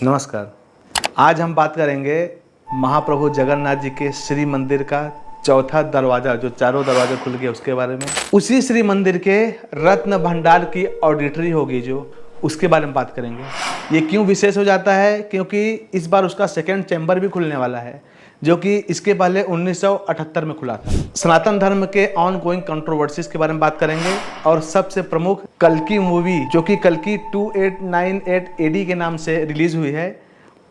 नमस्कार। आज हम बात करेंगे महाप्रभु जगन्नाथ जी के श्री मंदिर का चौथा दरवाज़ा, जो चारों दरवाजे खुल गए उसके बारे में। उसी श्री मंदिर के रत्न भंडार की ऑडिटरी होगी जो, उसके बारे में बात करेंगे। ये क्यों विशेष हो जाता है? क्योंकि इस बार उसका सेकेंड चैम्बर भी खुलने वाला है, जो कि इसके पहले 1978 में खुला था। सनातन धर्म के ऑन गोइंग कंट्रोवर्सीज के बारे में बात करेंगे और सबसे प्रमुख कल्कि मूवी, जो कि कल्कि 2898 AD के नाम से रिलीज हुई है,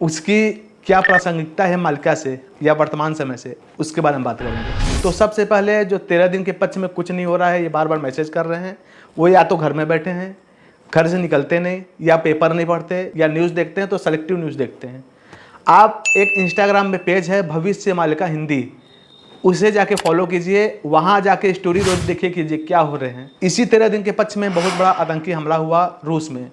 उसकी क्या प्रासंगिकता है मालिका से या वर्तमान समय से, उसके बारे में बात करेंगे। तो सबसे पहले जो 13 दिन के पक्ष में कुछ नहीं हो रहा है, ये बार बार मैसेज कर रहे हैं, वो या तो घर में बैठे हैं, घर से निकलते नहीं, या पेपर नहीं पढ़ते, या न्यूज़ देखते हैं तो सेलेक्टिव न्यूज़ देखते हैं। आप एक इंस्टाग्राम में पेज है भविष्य मालिका हिंदी, उसे जाके फॉलो कीजिए, वहाँ जाके स्टोरी रोज देखिए कीजिए क्या हो रहे हैं। इसी 13 दिन के पक्ष में बहुत बड़ा आतंकी हमला हुआ रूस में।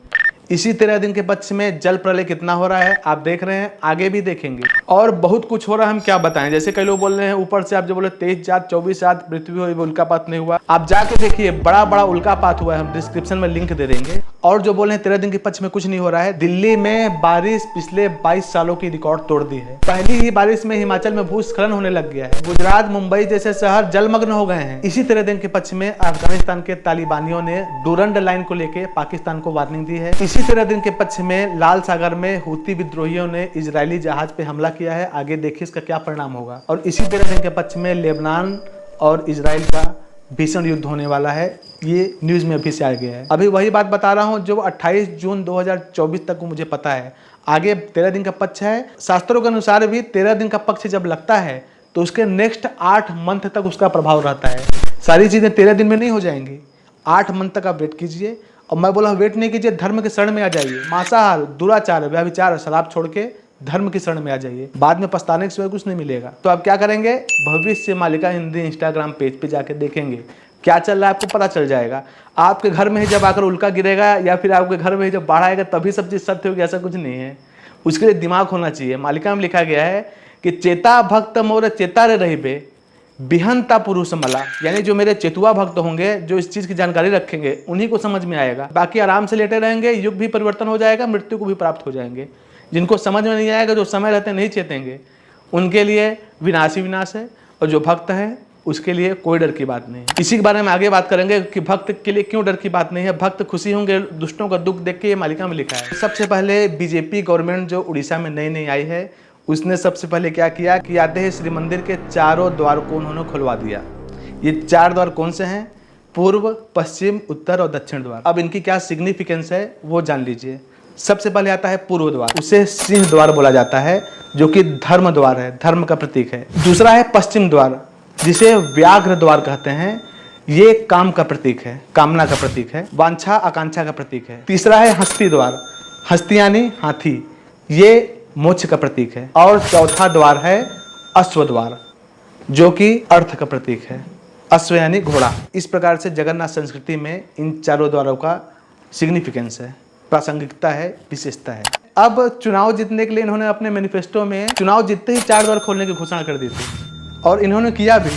इसी 13 दिन के पक्ष में जल प्रलय कितना हो रहा है आप देख रहे हैं, आगे भी देखेंगे, और बहुत कुछ हो रहा है। हम क्या बताएं, जैसे कई लोग बोल रहे हैं ऊपर से, आप जो बोले 23 जात 24 जात पृथ्वी हुई, उल्कापात नहीं हुआ। आप जाके देखिए बड़ा बड़ा उल्कापात हुआ है, हम डिस्क्रिप्शन में लिंक दे देंगे। और जो बोले 13 दिन के पक्ष में कुछ नहीं हो रहा है, दिल्ली में बारिश पिछले 22 सालों की रिकॉर्ड तोड़ दी है। पहली ही बारिश में हिमाचल में भूस्खलन होने लग गया है। गुजरात मुंबई जैसे शहर जलमग्न हो गए हैं। इसी 13 दिन के पक्ष में अफगानिस्तान के तालिबानियों ने डूरंड लाइन को लेकर पाकिस्तान को वार्निंग दी है। इसी 13 दिन के पक्ष में लाल सागर में हूती विद्रोहियों ने इजरायली जहाज पे हमला किया है। आगे देखिए इसका क्या परिणाम होगा। और इसी 13 दिन के पक्ष में लेबनान और इजराइल का भीषण युद्ध होने वाला है, ये न्यूज़ में अभी से आ गया है। अभी वही बात बता रहा हूँ जो 28 जून 2024 तक मुझे पता है। आगे 13 दिन का पक्ष है। शास्त्रों के अनुसार भी 13 दिन का पक्ष जब लगता है तो उसके नेक्स्ट 8 मंथ तक उसका प्रभाव रहता है। सारी चीज़ें 13 दिन में नहीं हो जाएंगी, 8 मंथ तक आप वेट कीजिए। और मैं बोला वेट नहीं कीजिए, धर्म के शरण में आ जाइए। मांसाहार, दुराचार, व्यभिचार, शराब छोड़ के धर्म की शरण में आ जाइए, बाद में पछताने के सिवाय कुछ नहीं मिलेगा। तो आप क्या करेंगे, भविष्य मालिका हिंदी इंस्टाग्राम पेज पे जाके देखेंगे क्या चल रहा है, आपको पता चल जाएगा। आपके घर में ही जब आकर उल्का गिरेगा या फिर आपके घर में ही जब बाढ़ आएगा तभी सब चीज़ सत्य होगी, ऐसा कुछ नहीं है। उसके लिए दिमाग होना चाहिए। मालिका में लिखा गया है कि चेता भक्त मोर चेता रे रहिबे बिहनता पुरुष मला, यानी जो मेरे चेतुआ भक्त होंगे, जो इस चीज़ की जानकारी रखेंगे, उन्हीं को समझ में आएगा। बाकी आराम से लेटे रहेंगे, युग भी परिवर्तन हो जाएगा, मृत्यु को भी प्राप्त हो जाएंगे। जिनको समझ में नहीं आएगा, जो समय रहते नहीं चेतेंगे, उनके लिए विनाश ही विनाश है, और जो भक्त है उसके लिए कोई डर की बात नहीं है। इसी के बारे में आगे बात करेंगे कि भक्त के लिए क्यों डर की बात नहीं है। भक्त खुशी होंगे, दुष्टों का दुख देख के, ये मालिका में लिखा है। सबसे पहले बीजेपी गवर्नमेंट जो उड़ीसा में नई आई है, उसने सबसे पहले क्या किया कि आते ही श्री मंदिर के चारों द्वार को उन्होंने खुलवा दिया। ये 4 द्वार कौन से हैं? पूर्व, पश्चिम, उत्तर और दक्षिण द्वार। अब इनकी क्या सिग्निफिकेंस है वो जान लीजिए। सबसे पहले आता है पूर्व द्वार, उसे सिंह द्वार बोला जाता है, जो कि धर्म द्वार है, धर्म का प्रतीक है। दूसरा है पश्चिम द्वार, जिसे व्याघ्र द्वार कहते हैं, ये काम का प्रतीक है, कामना का प्रतीक है, वांछा आकांक्षा का प्रतीक है। तीसरा है हस्ती द्वार, हस्ती यानी हाथी, ये मोक्ष का प्रतीक है। और चौथा द्वार है अश्व द्वार, जो कि अर्थ का प्रतीक है, अश्व यानी घोड़ा। इस प्रकार से जगन्नाथ संस्कृति में इन चारों द्वारों का सिग्निफिकेंस है, प्रासंगिकता है, विशेषता है। अब चुनाव जीतने के लिए इन्होंने अपने मैनिफेस्टो में चुनाव जीतते ही 4 द्वार खोलने की घोषणा कर दी थी, और इन्होंने किया भी।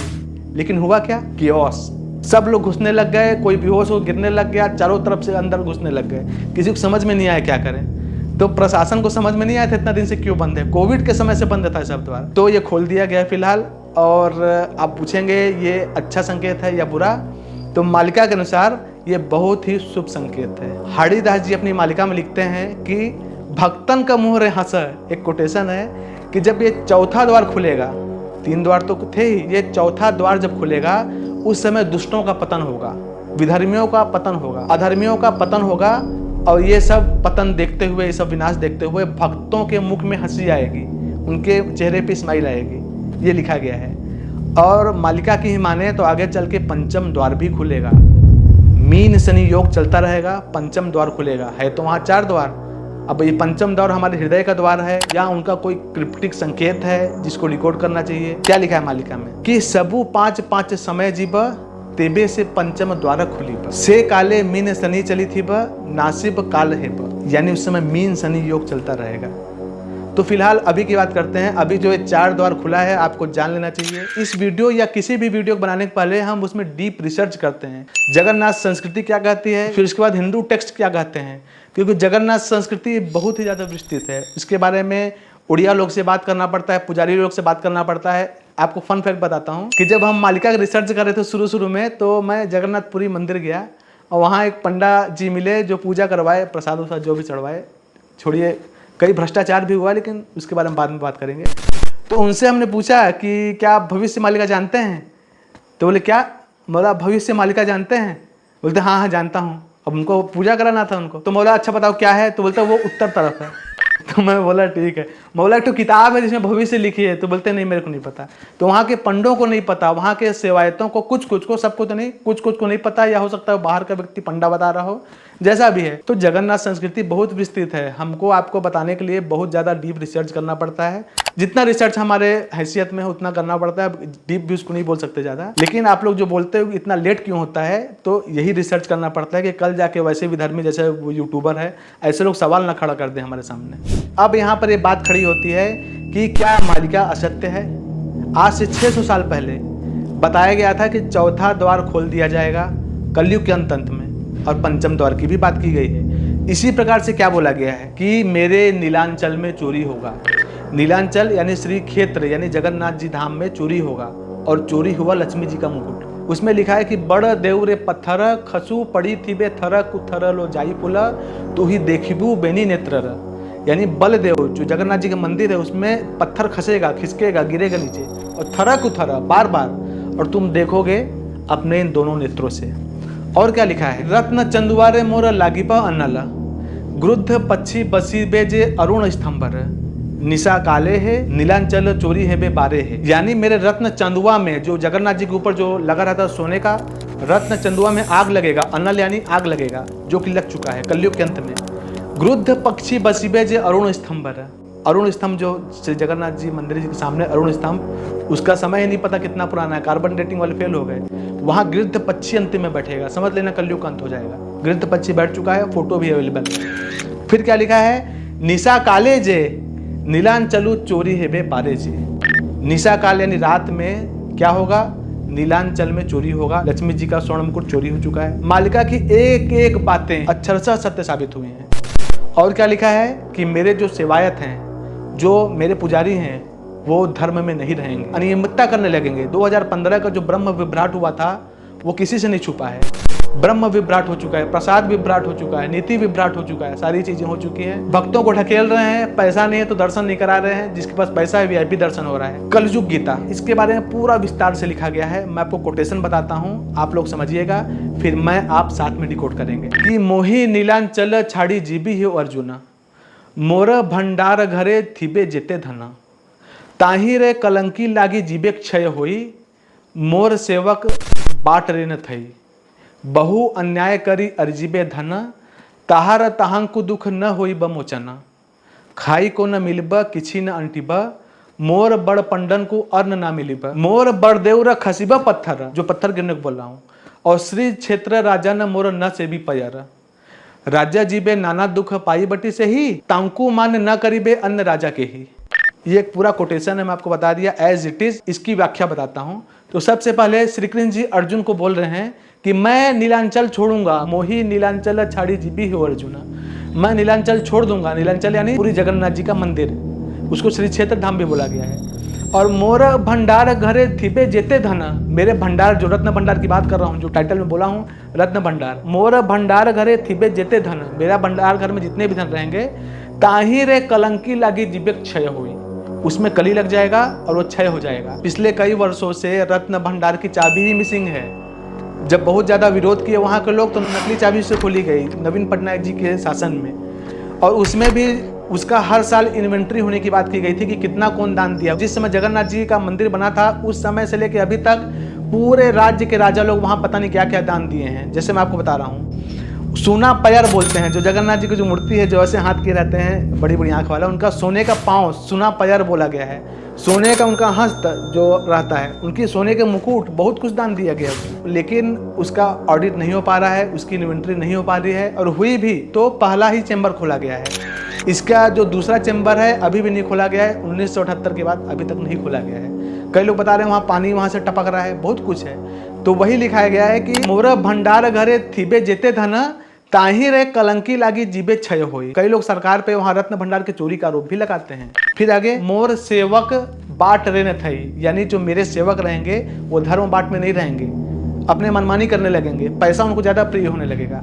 लेकिन हुआ क्या? कियोस। सब लोग घुसने लग गए, कोई बेहोश हो गिरने लग गया, चारों तरफ से अंदर घुसने लग गए। किसी को समझ में नहीं आया क्या करें। तो प्रशासन को समझ में नहीं आया था इतना दिन से क्यों बंद है। कोविड के समय से बंद था सब द्वार, तो ये खोल दिया गया फिलहाल। और आप पूछेंगे ये अच्छा संकेत है या बुरा, तो मालिका के अनुसार ये बहुत ही शुभ संकेत है। हाड़ीदास जी अपनी मालिका में लिखते हैं कि भक्तन का मुँह रे हंस, एक कोटेशन है कि जब ये चौथा द्वार खुलेगा, 3 द्वार तो थे ही, ये चौथा द्वार जब खुलेगा उस समय दुष्टों का पतन होगा, विधर्मियों का पतन होगा, अधर्मियों का पतन होगा। और ये सब पतन देखते हुए, ये सब विनाश देखते हुए भक्तों के मुख में हंसी आएगी, उनके चेहरे पे स्माइल आएगी, ये लिखा गया है। और मालिका की ही माने तो आगे चल के पंचम द्वार भी खुलेगा। मीन शनि योग चलता रहेगा, पंचम द्वार खुलेगा। है तो वहाँ 4 द्वार। अब ये पंचम द्वार हमारे हृदय का द्वार है, या उनका कोई क्रिप्टिक संकेत है जिसको डिकोड करना चाहिए। क्या लिखा है मालिका में कि सबू 5 समय जीव तेबे से पंचम द्वार खुली से काले मीन शनि चली थी नासिब काल है, यानी उस समय मीन शनि योग चलता रहेगा। तो फिलहाल अभी की बात करते हैं। अभी जो ये 4 द्वार खुला है, आपको जान लेना चाहिए। इस वीडियो या किसी भी वीडियो को बनाने के पहले हम उसमें डीप रिसर्च करते हैं, जगन्नाथ संस्कृति क्या कहती है, फिर उसके बाद हिंदू टेक्स्ट क्या कहते हैं, क्योंकि जगन्नाथ संस्कृति बहुत ही ज़्यादा विस्तृत है। इसके बारे में उड़िया लोग से बात करना पड़ता है, पुजारी लोग से बात करना पड़ता है। आपको फन फैक्ट बताता हूँ कि जब हम मालिका का रिसर्च कर रहे थे शुरू में, तो मैं जगन्नाथपुरी मंदिर गया और वहाँ एक पंडा जी मिले जो पूजा करवाए, प्रसाद वसाद जो भी चढ़वाए। छोड़िए, कई भ्रष्टाचार भी हुआ, लेकिन उसके बारे में बाद में बात करेंगे। तो उनसे हमने पूछा कि क्या आप भविष्य मालिका जानते हैं? तो बोले क्या? बोला भविष्य मालिका जानते हैं? बोलते हाँ हाँ जानता हूँ। अब उनको पूजा कराना था उनको, तो बोला अच्छा बताओ क्या है? तो बोलते वो उत्तर तरफ है। तो मैं बोला ठीक है। मैं बोला एक तो किताब है जिसमें भविष्य लिखी है। तो बोलते नहीं, मेरे को नहीं पता। तो वहाँ के पंडों को नहीं पता, वहाँ के सेवायतों को कुछ को, सबको तो नहीं, कुछ को नहीं पता, या हो सकता है बाहर का व्यक्ति पंडा बता रहा हो, जैसा भी है। तो जगन्नाथ संस्कृति बहुत विस्तृत है। हमको आपको बताने के लिए बहुत ज़्यादा डीप रिसर्च करना पड़ता है। जितना रिसर्च हमारे हैसियत में है उतना करना पड़ता है। डीप भी उसको नहीं बोल सकते ज़्यादा। लेकिन आप लोग जो बोलते हो इतना लेट क्यों होता है, तो यही रिसर्च करना पड़ता है कि कल जाके वैसे भी धर्मी जैसे वो यूट्यूबर है, ऐसे लोग सवाल ना खड़ा कर दें हमारे सामने। अब यहाँ पर ये बात खड़ी होती है कि क्या मालिका असत्य है? आज से 600 साल पहले बताया गया था कि चौथा द्वार खोल दिया जाएगा कलयुग के अंत में, और पंचम द्वार की भी बात की गई है। इसी प्रकार से क्या बोला गया है कि मेरे नीलांचल में चोरी होगा। नीलांचल यानी श्री क्षेत्र यानी जगन्नाथ जी धाम में चोरी होगा, और चोरी हुआ लक्ष्मी जी का मुकुट। उसमें लिखा है कि बड़ देवरे पत्थर खसू पड़ी थी बे थर कुथर लो जाई पुला तू ही देखिबू बेनी नेत्र, यानी बलदेव जो जगन्नाथ जी का मंदिर है उसमें पत्थर खसेगा, खिसकेगा, गिरेगा नीचे, और थरा कुथरा बार बार, और तुम देखोगे अपने इन दोनों नेत्रों से। और क्या लिखा है? रत्न चंदुआरे मोर लागिपा अन्नल ग्रुद्ध पक्षी बसी बे जे अरुण स्तंभर निशा काले है नीलांचल चोरी है बे बारे है। यानी मेरे रत्न चंदुआ में, जो जगन्नाथ जी के ऊपर जो लगा रहता है सोने का, रत्न चंदुआ में आग लगेगा। अन्नल यानी आग लगेगा, जो कि लग चुका है कलयुग के अंत में। ग्रुद्ध पक्षी बसीबे जे अरुण स्तंभर, अरुण स्तंभ जो श्री जगन्नाथ जी मंदिर जी के सामने अरुण स्तंभ, उसका समय ही नहीं पता कितना पुराना है, कार्बन डेटिंग वाले फेल हो गए। वहाँ गिरध पक्षी अंतिम में बैठेगा, समझ लेना कलयुग का अंत हो जाएगा। गिरध पक्षी बैठ चुका है, फोटो भी अवेलेबल है। फिर क्या लिखा है? निशा काले जे नीलांचलु चोरी है बे पारे जी। निशा काल यानी रात में क्या होगा? नीलांचल में चोरी होगा। लक्ष्मी जी का स्वर्ण मुकुट चोरी हो चुका है। मालिका की एक एक बातें अक्षरशः सत्य साबित हुई हैं। और क्या लिखा है कि मेरे जो सेवायत हैं, जो मेरे पुजारी हैं, वो धर्म में नहीं रहेंगे, अनियमितता करने लगेंगे। 2015 का जो ब्रह्म विभ्राट हुआ था वो किसी से नहीं छुपा है। ब्रह्म विभ्राट हो चुका है, प्रसाद विभ्राट हो चुका है, नीति विभ्राट हो चुका है, सारी चीजें हो चुकी हैं। भक्तों को ढकेल रहे हैं, पैसा नहीं है तो दर्शन नहीं करा रहे हैं, जिसके पास पैसा है वीआईपी दर्शन हो रहा है। कलयुग गीता, इसके बारे में पूरा विस्तार से लिखा गया है। मैं आपको कोटेशन बताता हूँ, आप लोग समझिएगा, फिर मैं आप साथ में डिकोड करेंगे। कि मोही नीलांचल छाड़ी जीबी हो अर्जुना मोर भंडार घरे थिबे जेते धना ताही रे कलंकी लागी जीबे क्षय होई मोर सेवक बाट रे न थई बहु अन्याय करी अर्जीबे धन ताहार ताहंकु दुख न होई बमोचना खाई को न मिलब किछि न अंटिब मोर बड़ पंडन को अन्न ना मिलिब मोर बड़ देवर खसिब पत्थर, जो पत्थर गिरने को बोल रहा हूँ, और श्री क्षेत्र राजा न मोर न से भी पयर राजा जीबे नाना दुख पाई बटी से ही तांकु मान न करीबे अन्न राजा के ही। ये एक पूरा कोटेशन है, मैं आपको बता दिया एज इट इज। इसकी व्याख्या बताता हूँ। तो सबसे पहले श्री कृष्ण जी अर्जुन को बोल रहे हैं कि मैं नीलांचल छोड़ूंगा। मोही नीलांचल छाड़ी जीबी हो अर्जुना, मैं नीलांचल छोड़ दूंगा। नीलांचल यानी पूरी जगन्नाथ जी का मंदिर, उसको श्री क्षेत्र धाम भी बोला गया है। और मोर भंडार घरे थिबे जेते धन, मेरे भंडार, जो रत्न भंडार की बात कर रहा हूँ, जो टाइटल में बोला हूँ रत्न भंडार, मोर भंडार घरे थिबे जेते धन, मेरा भंडार घर में जितने भी धन रहेंगे, ताही रे कलंकी लागी जीबे क्षय हुई, उसमें कली लग जाएगा और वो क्षय हो जाएगा। पिछले कई वर्षों से रत्न भंडार की चाबी ही मिसिंग है। जब बहुत ज्यादा विरोध किए वहां के लोग, तो नकली चाबी से खोली गई नवीन पटनायक जी के शासन में, और उसमें भी उसका हर साल इन्वेंट्री होने की बात की गई थी कि कितना कौन दान दिया। जिस समय जगन्नाथ जी का मंदिर बना था उस समय से लेकर अभी तक पूरे राज्य के राजा लोग वहां पता नहीं क्या क्या दान दिए हैं। जैसे मैं आपको बता रहा हूँ, सोना पयर बोलते हैं, जो जगन्नाथ जी की जो मूर्ति है, जो ऐसे हाथ के रहते हैं, बड़ी बड़ी आंख वाला, उनका सोने का पाँव सोना पयर बोला गया है। सोने का उनका हस्त जो रहता है, उनकी सोने के मुकुट, बहुत कुछ दान दिया गया, लेकिन उसका ऑडिट नहीं हो पा रहा है, उसकी इन्वेंट्री नहीं हो पा रही है, और हुई भी तो पहला ही चेंबर खोला गया है। इसका जो दूसरा चेंबर है अभी भी नहीं खोला गया है, 1978 के बाद अभी तक नहीं खोला गया है। कई लोग बता रहे हैं वहाँ पानी वहाँ से टपक रहा है, बहुत कुछ है। तो वही लिखाया गया है कि मोर भंडार घरे थिबे जेते धन ताही रे कलंकी लागी जीबे क्षय होई। कई लोग सरकार पे वहाँ रत्न भंडार के चोरी का आरोप भी लगाते हैं। फिर आगे मोर सेवक बाट रे न थई, यानी जो मेरे सेवक रहेंगे वो धर्म बाट में नहीं रहेंगे, अपने मनमानी करने लगेंगे, पैसा उनको ज्यादा प्रिय होने लगेगा।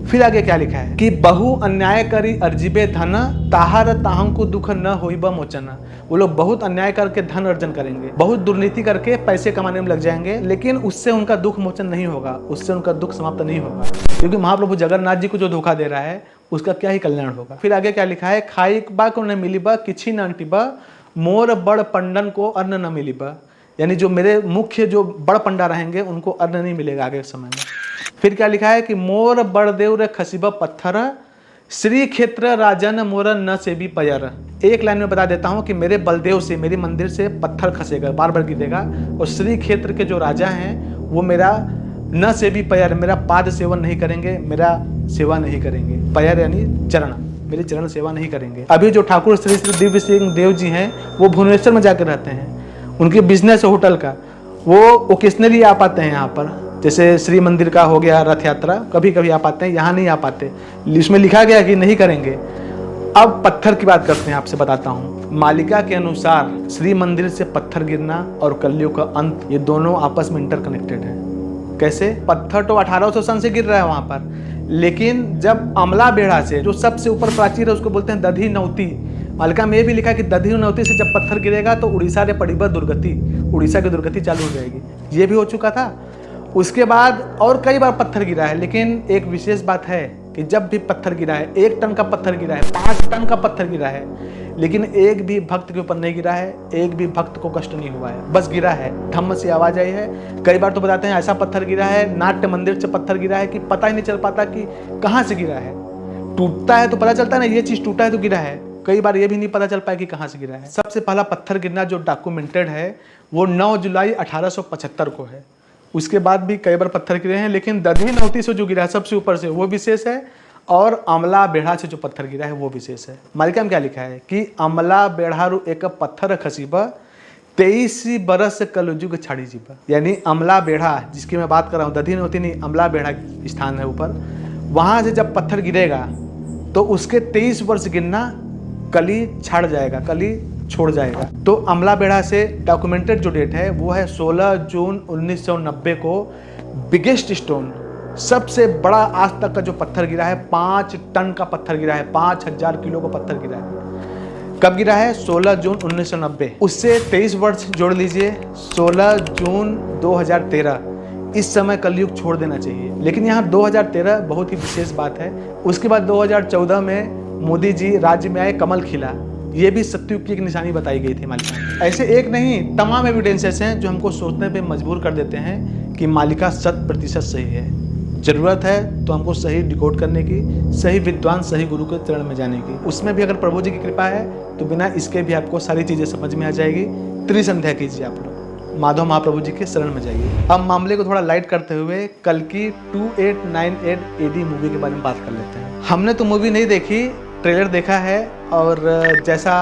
फिर आगे क्या लिखा है कि बहु अन्याय करी अर्जिबे धन ताहर ताहम को दुख न होइबा मोचन। वो लोग बहुत अन्याय करके धन अर्जन करेंगे, बहुत दुर्नीति करके पैसे कमाने में लग जाएंगे, लेकिन उससे उनका दुख मोचन नहीं होगा, उससे उनका दुख समाप्त नहीं होगा, क्योंकि महाप्रभु जगन्नाथ जी को जो धोखा दे रहा है उसका क्या ही कल्याण होगा। फिर आगे क्या लिखा है, खाई बा को न मिलीबा किछि न अंटिबा मोर बड़ पंडन को अन्न न मिलीबा, यानी जो मेरे मुख्य जो बड़ पंडा रहेंगे उनको अन्न नहीं मिलेगा आगे समय में। फिर क्या लिखा है कि मोर बड़देव रे खसीबा पत्थर श्री क्षेत्र राजन मोर न से भी पयर। एक लाइन में बता देता हूं कि मेरे बलदेव से, मेरे मंदिर से पत्थर खसेगा, बार बार गिरेगा, और श्री क्षेत्र के जो राजा हैं वो मेरा न से भी पयर, मेरा पाद सेवन नहीं करेंगे, मेरा सेवा नहीं करेंगे। पयर यानी चरण, मेरी चरण सेवा नहीं करेंगे। अभी जो ठाकुर श्री श्री दिव्य सिंह देव जी हैं वो भुवनेश्वर में जाकर रहते हैं, उनके बिजनेस है होटल का, वो ओकेशनली आ पाते हैं यहाँ पर, जैसे श्री मंदिर का हो गया रथ यात्रा, कभी कभी आ पाते हैं, यहाँ नहीं आ पाते, इसमें लिखा गया कि नहीं करेंगे। अब पत्थर की बात करते हैं, आपसे बताता हूँ। मालिका के अनुसार श्री मंदिर से पत्थर गिरना और कलयुग का अंत, ये दोनों आपस में इंटरकनेक्टेड है। कैसे? पत्थर तो 1800 सन से गिर रहा है वहां पर, लेकिन जब अमला बेढ़ा से, जो सबसे ऊपर प्राचीर है, उसको बोलते हैं दधी नौती, मालिका में ये भी लिखा है कि दधी नौती से जब पत्थर गिरेगा तो उड़ीसा रे पड़ीबा दुर्गति, उड़ीसा की दुर्गति चालू हो जाएगी। ये भी हो चुका था। उसके बाद और कई बार पत्थर गिरा है, लेकिन एक विशेष बात है कि जब भी पत्थर गिरा है, 1 टन का पत्थर गिरा है, 5 टन का पत्थर गिरा है, लेकिन एक भी भक्त के ऊपर नहीं गिरा है, एक भी भक्त को कष्ट नहीं हुआ है, बस गिरा है, धम्म से आवाज आई है। कई बार तो बताते हैं ऐसा पत्थर गिरा है, नाट्य मंदिर से पत्थर गिरा है कि पता ही नहीं चल पाता कि कहाँ से गिरा है। टूटता है तो पता चलता है ना, ये चीज टूटा है तो गिरा है, कई बार ये भी नहीं पता चल पाया कि कहाँ से गिरा है। सबसे पहला पत्थर गिरना जो डॉक्यूमेंटेड है वो 9 जुलाई 1875 को है। उसके बाद भी कई बार पत्थर गिरे हैं, लेकिन दधी नौती से जो गिरा है सबसे ऊपर से वो विशेष है, और अमला बेढ़ा से जो पत्थर गिरा है वो विशेष है। मालिका में क्या लिखा है कि अमला बेढ़ारू एक पत्थर खसीबा 23 बरस कलयुग छाड़ी जीबा, यानी अमला बेढ़ा जिसकी मैं बात कर रहा हूँ, दधी नौती नहीं, अमला बेढ़ा स्थान है ऊपर, वहां से जब पत्थर गिरेगा तो उसके 23 वर्ष गिरना कली छाड़ जाएगा, कली छोड़ जाएगा। तो अमला बेढ़ा से डॉक्यूमेंटेड जो डेट है वो है 16 जून 1990 को बिगेस्ट स्टोन, सबसे बड़ा आज तक का जो पत्थर गिरा है, 5 टन का पत्थर गिरा है, 5000 किलो का पत्थर गिरा है। कब गिरा है? 16 जून 1990। उससे 23 वर्ष जोड़ लीजिए, 16 जून 2013। इस समय कलयुग छोड़ देना चाहिए, लेकिन यहाँ 2013 बहुत ही विशेष बात है। उसके बाद 2014 में मोदी जी राज्य में आए, कमल खिला, ये भी सत्युग की एक निशानी बताई गई थी मालिका में। ऐसे एक नहीं, तमाम एविडेंसेस हैं जो हमको सोचने पे मजबूर कर देते हैं कि मालिका 100% सही है। जरूरत है तो हमको सही डिकोड करने की, सही विद्वान सही गुरु के चरण में जाने की। उसमें भी अगर प्रभु जी की कृपा है तो बिना इसके भी आपको सारी चीजें समझ में आ जाएगी। त्रिसंध्या कीजिए आप लोग, माधव महाप्रभु जी के शरण में जाइए। अब मामले को थोड़ा लाइट करते हुए कल की 2898 AD मूवी के बारे में बात कर लेते हैं। हमने तो मूवी नहीं देखी, ट्रेलर देखा है, और जैसा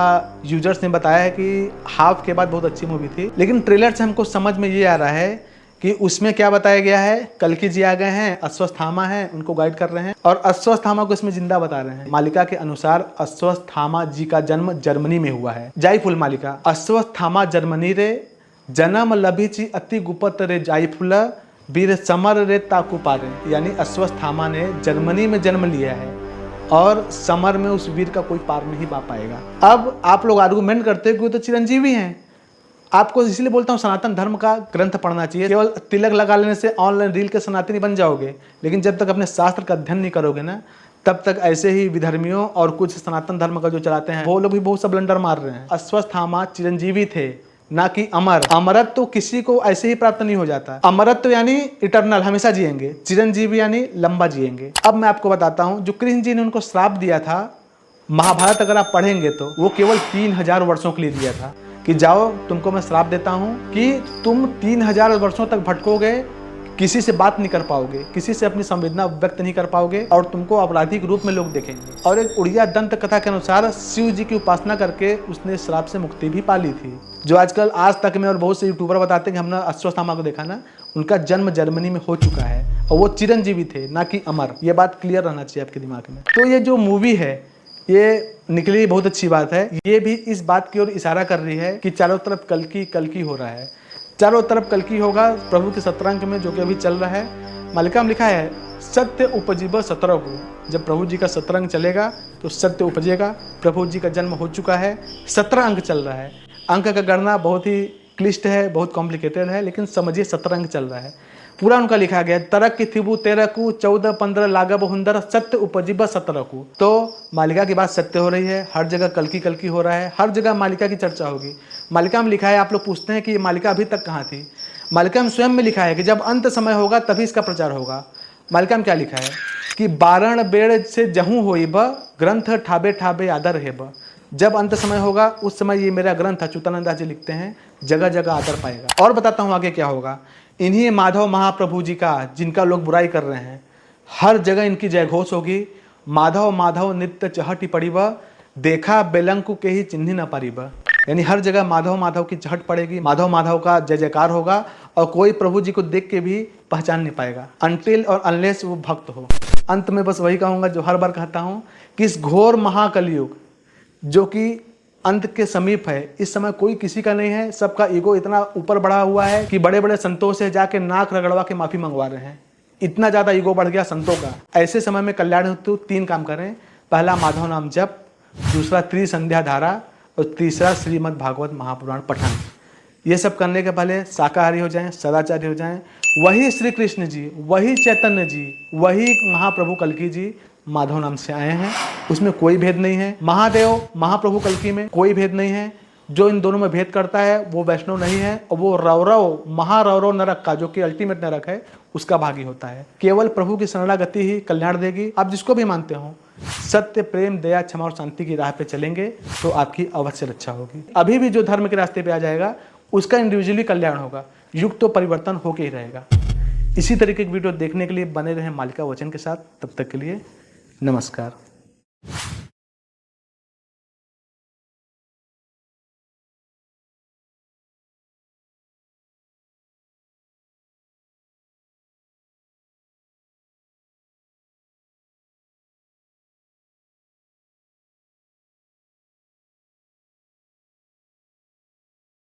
यूजर्स ने बताया है कि हाफ के बाद बहुत अच्छी मूवी थी, लेकिन ट्रेलर से हमको समझ में ये आ रहा है कि उसमें क्या बताया गया है। कल्कि जी आ गए हैं, अश्वत्थामा हैं, उनको गाइड कर रहे हैं, और अश्वत्थामा को इसमें जिंदा बता रहे हैं। मालिका के अनुसार अश्वत्थामा जी का जन्म जर्मनी में हुआ है। जायफुल मालिका अश्वत्थामा जर्मनी रे जन्म लभिची अति गुप्त रे जायफुल वीर समर रे ताकू पारे, यानी अश्वत्थामा ने जर्मनी में जन्म लिया है और समर में उस वीर का कोई पार नहीं पा पाएगा। अब आप लोग आर्गुमेंट करते हो कि वो तो चिरंजीवी हैं। आपको इसलिए बोलता हूँ सनातन धर्म का ग्रंथ पढ़ना चाहिए। केवल तिलक लगा लेने से ऑनलाइन रील के सनातनी बन जाओगे, लेकिन जब तक अपने शास्त्र का अध्ययन नहीं करोगे ना, तब तक ऐसे ही विधर्मियों और कुछ सनातन धर्म का जो चलाते हैं वो लोग भी बहुत सा ब्लंडर मार रहे हैं। अश्वत्थामा चिरंजीवी थे, ना कि अमर। अमरत्व तो किसी को ऐसे ही प्राप्त नहीं हो जाता। अमरत्व तो यानी इटर्नल, हमेशा जिएंगे। चिरंजीवी यानी लंबा जिएंगे। अब मैं आपको बताता हूँ, जो कृष्ण जी ने उनको श्राप दिया था, महाभारत अगर आप पढ़ेंगे तो वो केवल 3000 वर्षों के लिए दिया था कि जाओ तुमको मैं श्राप देता हूँ कि तुम 3000 वर्षों तक भटकोगे, किसी से बात नहीं कर पाओगे, किसी से अपनी संवेदना व्यक्त नहीं कर पाओगे और तुमको आपराधिक रूप में लोग देखेंगे। और एक उड़िया दंत कथा के अनुसार शिव जी की उपासना करके उसने श्राप से मुक्ति भी पा ली थी। जो आजकल आज तक में और बहुत से यूट्यूबर बताते हैं कि हमने अश्वत्थामा को देखा ना, उनका जन्म जर्मनी में हो चुका है और वो चिरंजीवी थे, ना कि अमर। ये बात क्लियर रहना चाहिए आपके दिमाग में। तो ये जो मूवी है ये निकली बहुत अच्छी बात है। ये भी इस बात की ओर इशारा कर रही है कि चारों तरफ कल्कि हो रहा है, चारों तरफ कल्कि होगा प्रभु के सतरंग में, जो कि अभी चल रहा है। मालिका में लिखा है सत्य उपजीव सतरंग। जब प्रभु जी का सतरंग चलेगा तो सत्य उपजेगा। प्रभु जी का जन्म हो चुका है, 17 अंक चल रहा है। अंक का गणना बहुत ही क्लिष्ट है, बहुत कॉम्प्लिकेटेड है, लेकिन समझिए सतरंग चल रहा है। पूरा उनका लिखा गया तरक की थिबु 13 कु 14 15 लागब हुंदर सत्य उपजीव 17 कु। तो मालिका की बात सत्य हो रही है, हर जगह कल्कि हो रहा है, हर जगह मालिका की चर्चा होगी। मालिका में लिखा है, आप लोग पूछते हैं कि मालिका अभी तक कहाँ थी। मालिका में स्वयं में लिखा है कि जब अंत समय होगा तभी इसका प्रचार होगा। मालिका में क्या लिखा है कि बारण बेड़ से जहूँ होई ब ग्रंथ ठाबे ठाबे आदर है ब। जब अंत समय होगा उस समय ये मेरा ग्रंथ अच्युतानंद दास जी लिखते हैं, जगह जगह आदर पाएगा। और बताता हूँ आगे क्या होगा। इन्हीं माधव महाप्रभु जी का, जिनका लोग बुराई कर रहे हैं, हर जगह इनकी जय घोष होगी। माधव माधव नित्य चहटी पड़ी ब, देखा बेलंकु के ही चिन्ह न पारी ब। यानी हर जगह माधव माधव की चहट पड़ेगी, माधव माधव का जय जयकार होगा और कोई प्रभु जी को देख के भी पहचान नहीं पाएगा, अनटिल और अनलेस वो भक्त हो। अंत में बस वही कहूँगा जो हर बार कहता हूँ कि इस घोर महाकलयुग जो कि अंत के समीप है, इस समय कोई किसी का नहीं है। सबका ईगो इतना ऊपर बढ़ा हुआ है कि बड़े बड़े संतों से जाके नाक रगड़वा के माफी मंगवा रहे हैं। इतना ज्यादा ईगो बढ़ गया संतों का। ऐसे समय में कल्याण हेतु 3 काम करें। पहला माधव नाम जप, दूसरा त्रिसंध्या धारा और तीसरा श्रीमद् भागवत महापुराण पठन। ये सब करने के पहले शाकाहारी हो जाएं, सदाचारी हो जाएं। वही श्री कृष्ण जी, वही चैतन्य जी, वही महाप्रभु कल्कि जी माधव नाम से आए हैं, उसमें कोई भेद नहीं है। महादेव महाप्रभु कल्कि में कोई भेद नहीं है। जो इन दोनों में भेद करता है वो वैष्णव नहीं है और वो रौरव महारौरव नरक का, जो कि अल्टीमेट नरक है, उसका भागी होता है। केवल प्रभु की शरणागति ही कल्याण देगी। आप जिसको भी मानते हो, सत्य प्रेम दया क्षमा और शांति की राह पे चलेंगे तो आपकी अवश्य रक्षा होगी। अभी भी जो धर्म के रास्ते पे आ जाएगा उसका इंडिविजुअली कल्याण होगा। युग तो परिवर्तन होके ही रहेगा। इसी तरीके की वीडियो देखने के लिए बने रहें मालिका वचन के साथ। तब तक के लिए नमस्कार।